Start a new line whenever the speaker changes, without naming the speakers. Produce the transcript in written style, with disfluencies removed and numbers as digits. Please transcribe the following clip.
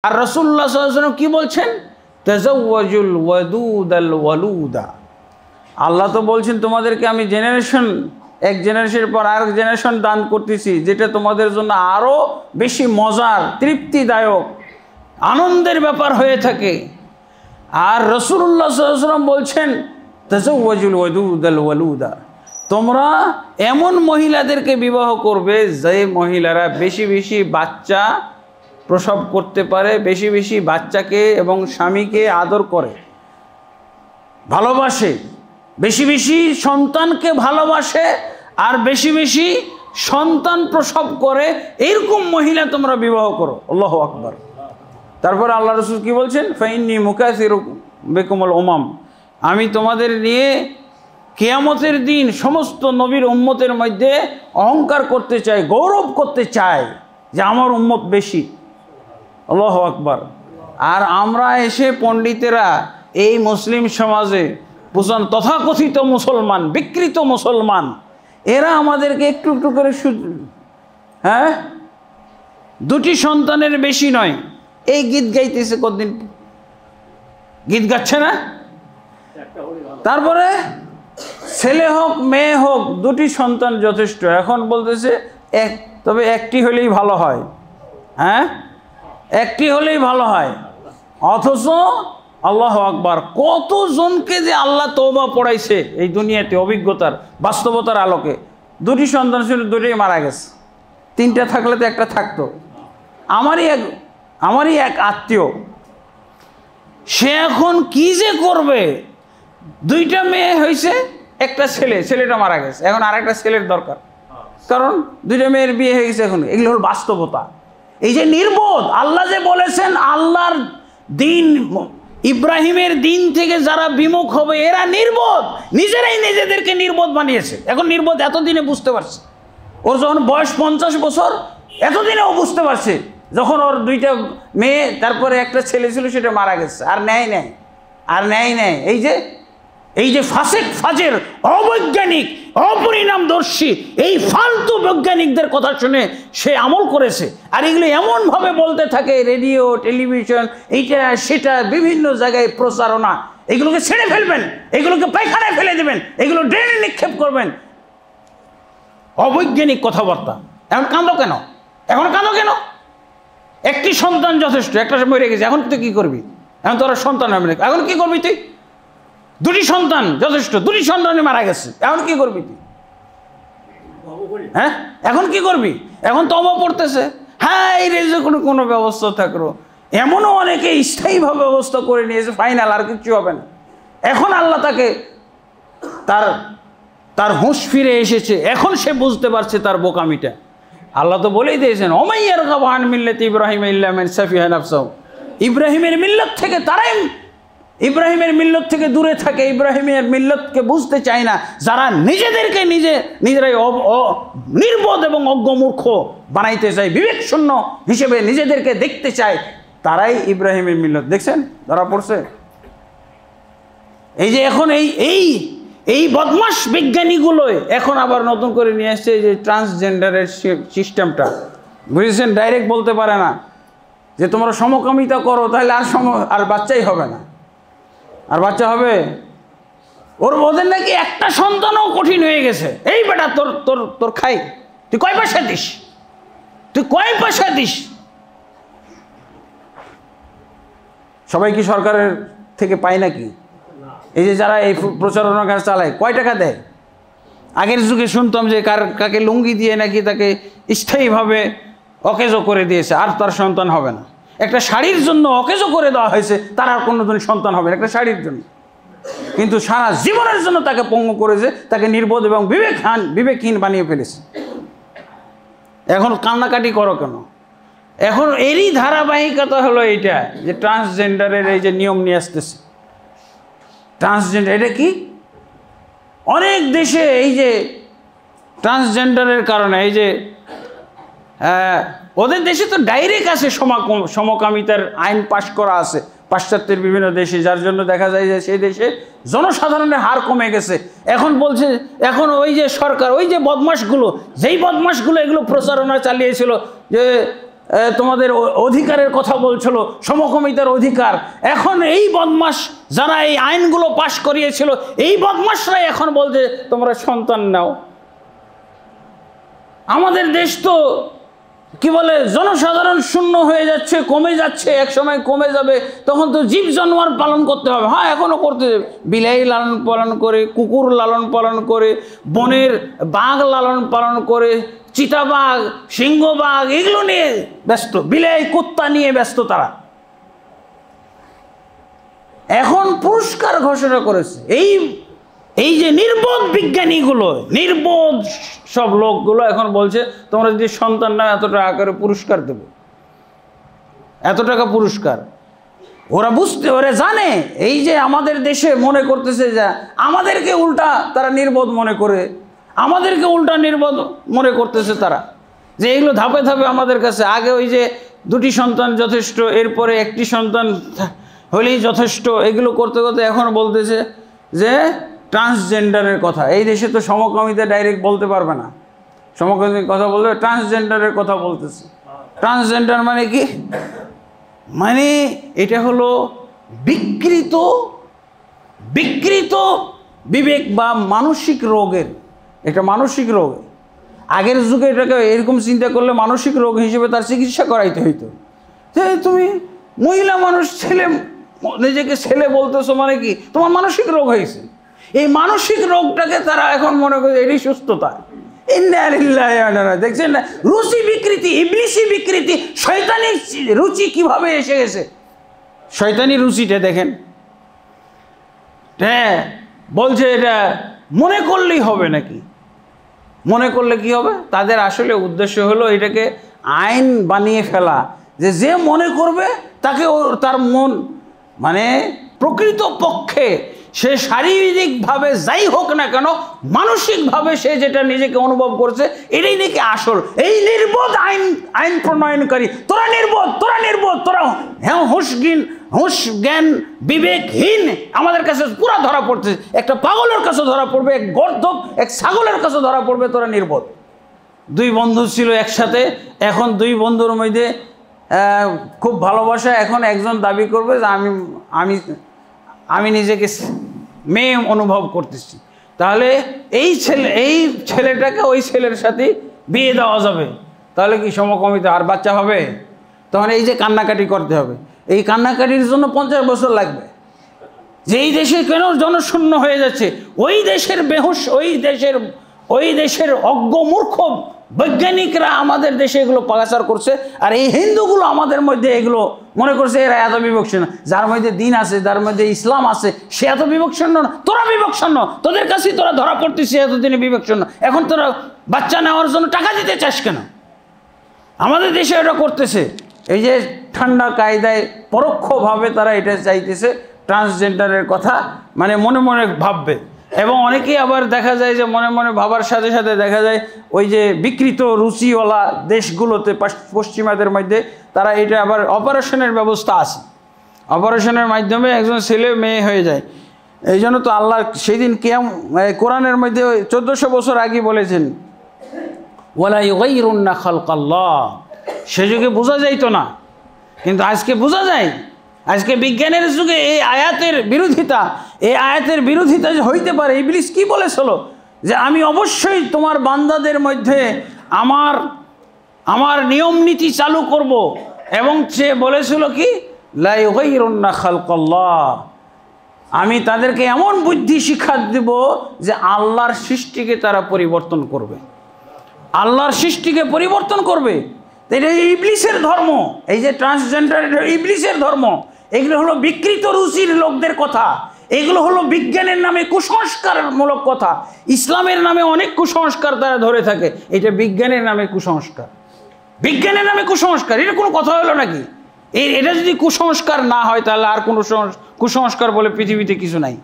আর রাসূলুল্লাহ সাল্লাল্লাহু আলাইহি ওয়াসাল্লাম কি বলছেন? তাজাওয়াজুল ওয়াদুদাল ওয়ালুদা। আল্লাহ তো বলছেন তোমাদেরকে আমি এক জেনারেশনের পর আরেক জেনারেশন দান করতেছি, যেটা তোমাদের জন্য আরও বেশি মজার, তৃপ্তিদায়ক, আনন্দের ব্যাপার হয়ে থাকে। আর রাসূলুল্লাহ সাল্লাল্লাহু আলাইহি ওয়াসাল্লাম বলছেন তাজাওয়াজুল ওয়াদুদাল ওয়ালুদা, তোমরা এমন মহিলাদেরকে বিবাহ করবে যে মহিলারা বেশি বেশি বাচ্চা প্রসব করতে পারে, বেশি বেশি বাচ্চাকে এবং স্বামীকে আদর করে, ভালোবাসে, বেশি বেশি সন্তানকে ভালোবাসে আর বেশি বেশি সন্তান প্রসব করে, এরকম মহিলা তোমরা বিবাহ করো। আল্লাহু আকবার। তারপরে আল্লাহ রাসূল কি বলছেন? ফাইন্নী মুকাসিরু বিকুমুল উমাম, আমি তোমাদের নিয়ে কিয়ামতের দিন সমস্ত নবীর উম্মতের মধ্যে অহংকার করতে চাই, গৌরব করতে চাই যে আমার উম্মত বেশি। আল্লাহু আকবার। আর আমরা এসে পণ্ডিতেরা এই মুসলিম সমাজে তথাকথিত মুসলমান, বিকৃত মুসলমান, এরা আমাদেরকে একটু একটু করে দুটি সন্তানের বেশি নয়, এই গীত গাইতেছে, কতদিন গীত গাচ্ছে না? তারপরে ছেলে হোক মেয়ে হোক দুটি সন্তান যথেষ্ট, এখন বলতেছে তবে একটি হলেই ভালো হয়। একটি হলেই ভালো হয়। অথচ আল্লাহু আকবার, কতজনকে যে আল্লাহ তওবা পড়াইছে এই দুনিয়াতে অভিজ্ঞতার বাস্তবতার আলোকে। দুটি সন্তান ছিল, দুটোই মারা গেছে, তিনটা থাকলে তো একটা থাকতো। আমারই এক আত্মীয়, সে এখন কি যে করবে, দুইটা মেয়ে হয়েছে, একটা ছেলেটা মারা গেছে, এখন আর একটা ছেলের দরকার, কারণ দুইটা মেয়ের বিয়ে হয়ে গেছে। এখন এগুলো হল বাস্তবতা। এই যে নির্বোধ, আল্লাহ যে বলেছেন আল্লাহর দিন, ইব্রাহিমের দিন থেকে যারা বিমুখ হবে এরা নির্বোধ, নিজেরাই নিজেদেরকে নির্বোধ বানিয়েছে। এখন নির্বোধ এতদিনে বুঝতে পারছে, ওর যখন বয়স 50 বছর, এতদিনে ও বুঝতে পারছে, যখন ওর দুইটা মেয়ে তারপরে একটা ছেলে ছিল সেটা মারা গেছে, আর নেয়। এই যে ফাসেক ফাজের অবৈজ্ঞানিক অপরিণামদর্শী এই ফালতু বৈজ্ঞানিকদের কথা শুনে সে আমল করেছে। আর এগুলো এমনভাবে বলতে থাকে, রেডিও, টেলিভিশন, এইটা সেটা, বিভিন্ন জায়গায় প্রচারণা, এগুলোকে ছেড়ে ফেলবেন, এগুলোকে পায়খানায় ফেলে দেবেন, এগুলো ড্রেনে নিক্ষেপ করবেন। অবৈজ্ঞানিক কথাবার্তা। এখন কাঁদো কেন? একটি সন্তান যথেষ্ট, একটা মরে গেছে, এখন তুই কী করবি? এখন তোরা সন্তান হবে না, এখন কী করবি তুই? দুটি সন্তান যথেষ্ট, দুটি সন্তানে মারা গেছে, এখন কি করবি তুই? এখন কি করবি? এখন তওবা পড়তেছে, এই রেজে কোনো ব্যবস্থা থাকলো। এমনও অনেকে স্থায়ীভাবে ব্যবস্থা করে নিয়েছে, ফাইনাল, আর কিছু হবে না। এখন আল্লাহ তাকে তার হুঁশ ফিরে এসেছে, এখন সে বুঝতে পারছে তার বোকামিটা। আল্লাহ তো বলেই দিয়েছেন, ওমাই ইয়ারগাবু আন মিল্লাতি ইব্রাহিম ইল্লা মান সাফিহা নাফসাহু, ইব্রাহিমের মিল্লত থেকে দূরে থাকে, ইব্রাহিমের মিল্লতকে বুঝতে চায় না, যারা নিজেদেরকে নিজেরাই নির্বোধ এবং অজ্ঞমূর্খ বানাইতে চায়, বিবেক শূন্য হিসেবে নিজেদেরকে দেখতে চায়, তারাই ইব্রাহিমের মিল্লত। দেখছেন ধরা পড়ছে। এই যে এখন এই বদমাশ বিজ্ঞানীগুলো এখন আবার নতুন করে নিয়ে আসছে যে ট্রান্সজেন্ডারের সিস্টেমটা, বুঝেছেন? ডাইরেক্ট বলতে পারে না যে তোমরা সমকামিতা করো, তাহলে আর বাচ্চাই হবে না। আর বাচ্চা হবে ওদের নাকি একটা সন্তানও কঠিন হয়ে গেছে। এই বেটা তোর খাই, তুই কয় পয়সা দিস? সবাই কি সরকারের থেকে পায় নাকি? এই যে যারা এই প্রচারণা কাজ চালায়, কয় টাকা দেয়? আগের যুগে শুনতাম যে কাকে লুঙ্গি দিয়ে নাকি তাকে স্থায়ীভাবে অকেজো করে দিয়েছে, আর তার সন্তান হবে না। একটা শাড়ির জন্য অকেজো করে দেওয়া হয়েছে, তার আর কোনো দিন সন্তান হবে না, একটা শাড়ির জন্য। কিন্তু সারা জীবনের জন্য তাকে পঙ্গু করেছে, তাকে নির্বোধ এবং বিবেকহীন বানিয়ে ফেলেছে। এখন কান্নাকাটি করো কেন? এখন এরই ধারাবাহিকতা হলো এইটা যে ট্রান্সজেন্ডারের এই যে নিয়ম নিয়ে আসতেছে। ট্রান্সজেন্ডার এটা কি? অনেক দেশে এই যে ট্রান্সজেন্ডারের কারণে এই যে ওদের দেশে তো ডাইরেক্ট আছে, সমকামিতার আইন পাশ করা আছে পাশ্চাত্যের বিভিন্ন দেশে, যার জন্য দেখা যায় যে সেই দেশে জনসাধারণের হার কমে গেছে। এখন বলছে, এখন ওই যে সরকার, ওই যে বদমাশগুলো, যেই বদমাশগুলো এগুলো প্রচারণা চালিয়েছিল যে তোমাদের অধিকারের কথা বলছিল, সমকামিতার অধিকার। এখন এই বদমাশ যারা এই আইনগুলো পাশ করিয়েছিল, এই বদমাশরাই এখন বলছে তোমরা সন্তান নাও। আমাদের দেশ তো কি বলে জনসাধারণ শূন্য হয়ে যাচ্ছে, কমে যাচ্ছে, এক সময় কমে যাবে, তখন তো জীব জানোয়ার পালন করতে হবে। হ্যাঁ, এখনও করতে হবে, বিলাই লালন পালন করে, কুকুর লালন পালন করে, বনের বাঘ লালন পালন করে, চিতাবাঘ, সিংহবাঘ এগুলো নিয়ে ব্যস্ত, বিলাই কুত্তা নিয়ে ব্যস্ত তারা। এখন পুরস্কার ঘোষণা করেছে এই যে নির্বোধ বিজ্ঞানীগুলো, নির্বোধ সব লোকগুলো এখন বলছে তোমরা যদি সন্তান না এত টাকা করে পুরস্কার দেব, এত টাকা পুরস্কার। ওরা জানে এই যে আমাদের দেশে মনে করতেছে যে আমাদেরকে উল্টা তারা নির্বোধ মনে করে, আমাদেরকে উল্টা নির্বোধ মনে করতেছে তারা, যে এইগুলো ধাপে ধাপে আমাদের কাছে। আগে ওই যে 2টি সন্তান যথেষ্ট, এরপরে 1টি সন্তান হলেই যথেষ্ট, এগুলো করতে করতে এখন বলতেছে যে ট্রান্সজেন্ডারের কথা। এই দেশে তো সমকামিতা ডাইরেক্ট বলতে পারবে না, সমকামিতার কথা বলতে ট্রান্সজেন্ডারের কথা বলতেছে। ট্রান্সজেন্ডার মানে কি? মানে এটা হলো বিকৃত বিবেক বা মানসিক রোগের, এটা মানসিক রোগ। আগের যুগে এটাকে এরকম চিন্তা করলে মানসিক রোগ হিসেবে তার চিকিৎসা করাইতে হইতো। যে তুমি মহিলা মানুষ, নিজেকে ছেলে বলতেছো মানে কি তোমার মানসিক রোগ হয়েছে। এই মানসিক রোগটাকে তারা এখন মনে করে এটাই সুস্থতা। দেখছেন না রুচি বিকৃতি, ইবলিসি বিকৃতি, শয়তানি রুচি কিভাবে এসে গেছে। শয়তানি রুচিটা দেখেন। হ্যাঁ, বলছে এটা মনে করলেই হবে নাকি? মনে করলে কি হবে? তাদের আসলে উদ্দেশ্য হলো এটাকে আইন বানিয়ে ফেলা, যে মনে করবে তাকে তার মন, মানে প্রকৃত পক্ষে সে শারীরিকভাবে যাই হোক না কেন, মানসিকভাবে সে যেটা নিজেকে অনুভব করছে এটাই নাকি আসল। এই নির্বোধ আইন প্রণয়নকারী, তোরা নির্বোধ, তোরা হুঁশ জ্ঞান বিবেকহীন আমাদের কাছে পুরা ধরা পড়ছে। একটা পাগলের কাছে ধরা পড়বে, এক গর্দভ এক ছাগলের কাছে ধরা পড়বে, তোরা নির্বোধ। 2 বন্ধু ছিল একসাথে, এখন 2 বন্ধুর মধ্যে খুব ভালোবাসা, এখন একজন দাবি করবে যে আমি নিজেকে মেয়ে অনুভব করতেছি, তাহলে এই ছেলেটাকে ওই ছেলের সাথে বিয়ে দেওয়া যাবে, তাহলে কি সমকামিতা আর বাচ্চা হবে? তখন এই যে কান্নাকাটি করতে হবে, এই কান্নাকাটির জন্য 50 বছর লাগবে। যেই দেশে কেন জনশূন্য হয়ে যাচ্ছে, ওই দেশের বেহুশ, ওই দেশের অজ্ঞ মূর্খ বৈজ্ঞানিকরা আমাদের দেশে এগুলো পাচার করছে। আর এই হিন্দুগুলো আমাদের মধ্যে এগুলো মনে করছে এরা এত বিবক্ষণ। যার মধ্যে দিন আছে, যার মধ্যে ইসলাম আছে, সে এত বিবক্ষণ না। তোরা বিবক্ষণ, তোদের কাছেই তোরা ধরা পড়তেছিস এতদিনে বিবক্ষণ। এখন তোরা বাচ্চা নেওয়ার জন্য টাকা দিতে চাস কেন? আমাদের দেশে এটা করতেছে। এই যে ঠান্ডা কায়দায় পরোক্ষভাবে তারা এটা চাইতেছে, ট্রান্সজেন্ডারের কথা মানে মনে মনে ভাববে। এবং অনেকেই আবার দেখা যায় যে মনে মনে ভাবার সাথে সাথে দেখা যায় ওই যে বিকৃত রুচিওয়ালা দেশগুলোতে, পশ্চিমাদের মধ্যে তারা এটা আবার অপারেশনের ব্যবস্থা আছে। অপারেশনের মাধ্যমে একজন ছেলে মেয়ে হয়ে যায়। এই জন্য তো আল্লাহ সেই দিন কোরআনের মধ্যে 1400 বছর আগে বলেছেন, ওয়ালা ইউগাইরুন্না খালকাল্লাহ। সে যুগে বোঝা যাইতো না, কিন্তু আজকে বোঝা যায়। আজকে বিজ্ঞানের যুগে এই আয়াতের বিরোধিতা যে হইতে পারে। ইবলিস কি বলেছিল? যে আমি অবশ্যই তোমার বান্দাদের মধ্যে আমার নিয়ম নীতি চালু করব। এবং সে বলেছিল কি, লা ইউগাইরুন্না খালকাল্লাহ, আমি তাদেরকে এমন বুদ্ধি শিক্ষা দেব যে আল্লাহর সৃষ্টিকে তারা পরিবর্তন করবে, আল্লাহর সৃষ্টিকে পরিবর্তন করবে। এটা ইবলিসের ধর্ম। এই যে ট্রান্সজেন্ডার, ইবলিসের ধর্ম। এগুলো হলো বিকৃত রুচির লোকদের কথা। এগুলো হলো বিজ্ঞানের নামে কুসংস্কারমূলক কথা। ইসলামের নামে অনেক কুসংস্কার তারা ধরে থাকে, এটা বিজ্ঞানের নামে কুসংস্কার। বিজ্ঞানের নামে কুসংস্কার, এটা কোনো কথা হলো নাকি? এটা যদি কুসংস্কার না হয় তাহলে আর কোনো কুসংস্কার বলে পৃথিবীতে কিছু নাই।